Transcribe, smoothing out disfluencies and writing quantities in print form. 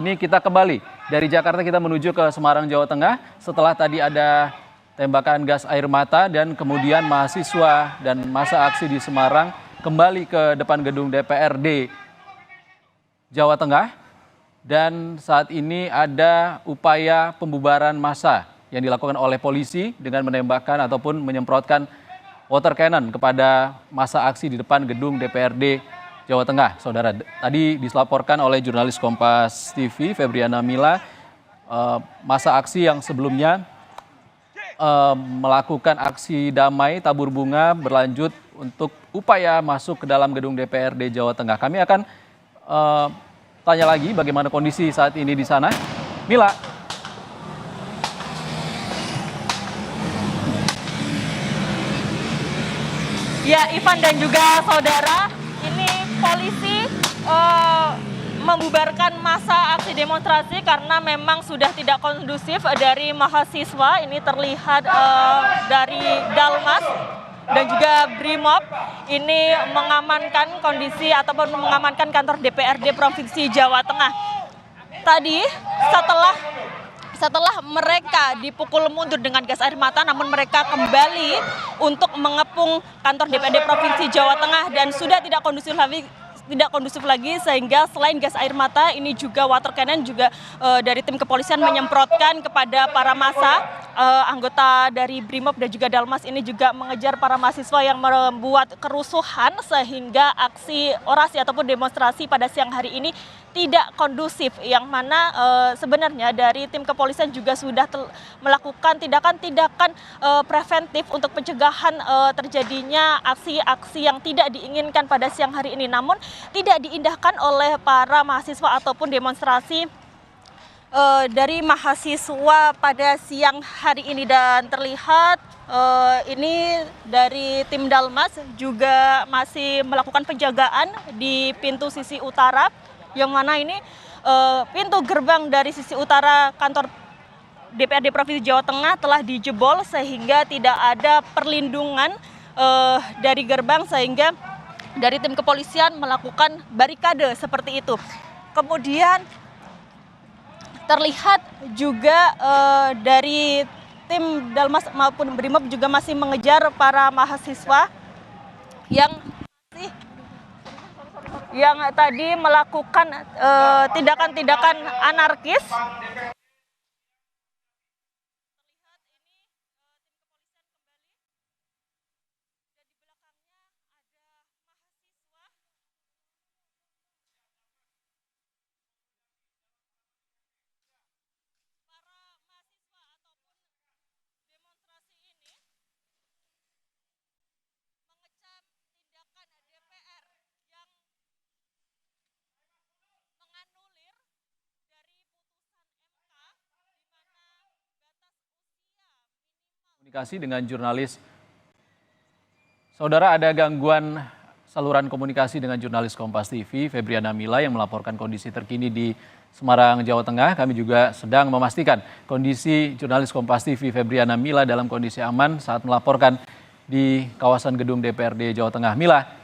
Ini kita kembali dari Jakarta, kita menuju ke Semarang, Jawa Tengah. Setelah tadi ada tembakan gas air mata dan kemudian mahasiswa dan massa aksi di Semarang kembali ke depan gedung DPRD Jawa Tengah. Dan saat ini ada upaya pembubaran massa yang dilakukan oleh polisi dengan menembakkan ataupun menyemprotkan water cannon kepada massa aksi di depan gedung DPRD Jawa Tengah, saudara. Tadi dilaporkan oleh jurnalis Kompas TV, Febriana Mila, massa aksi yang sebelumnya melakukan aksi damai tabur bunga berlanjut untuk upaya masuk ke dalam gedung DPRD Jawa Tengah. Kami akan tanya lagi bagaimana kondisi saat ini di sana. Mila. Ya, Ivan dan juga saudara, ini polisi membubarkan massa aksi demonstrasi karena memang sudah tidak kondusif dari mahasiswa. Ini terlihat dari Dalmas dan juga Brimob ini mengamankan kondisi ataupun mengamankan kantor DPRD Provinsi Jawa Tengah. Tadi setelah mereka dipukul mundur dengan gas air mata, namun mereka kembali untuk mengepung kantor DPRD Provinsi Jawa Tengah dan sudah tidak kondusif lagi sehingga selain gas air mata ini juga water cannon juga dari tim kepolisian menyemprotkan kepada para massa. Anggota dari Brimob dan juga Dalmas ini juga mengejar para mahasiswa yang membuat kerusuhan sehingga aksi orasi ataupun demonstrasi pada siang hari ini tidak kondusif, yang mana sebenarnya dari tim kepolisian juga sudah melakukan tindakan-tindakan preventif untuk pencegahan terjadinya aksi-aksi yang tidak diinginkan pada siang hari ini, namun tidak diindahkan oleh para mahasiswa ataupun demonstrasi dari mahasiswa pada siang hari ini. Dan terlihat ini dari tim Dalmas juga masih melakukan penjagaan di pintu sisi utara, yang mana ini pintu gerbang dari sisi utara kantor DPRD Provinsi Jawa Tengah telah dijebol sehingga tidak ada perlindungan dari gerbang, sehingga dari tim kepolisian melakukan barikade seperti itu. Kemudian terlihat juga dari tim Dalmas maupun Brimob juga masih mengejar para mahasiswa yang tadi melakukan tindakan-tindakan anarkis. Komunikasi dengan jurnalis. Saudara, ada gangguan saluran komunikasi dengan jurnalis Kompas TV, Febriana Mila, yang melaporkan kondisi terkini di Semarang, Jawa Tengah. Kami juga sedang memastikan kondisi jurnalis Kompas TV, Febriana Mila, dalam kondisi aman saat melaporkan di kawasan gedung DPRD Jawa Tengah. Mila.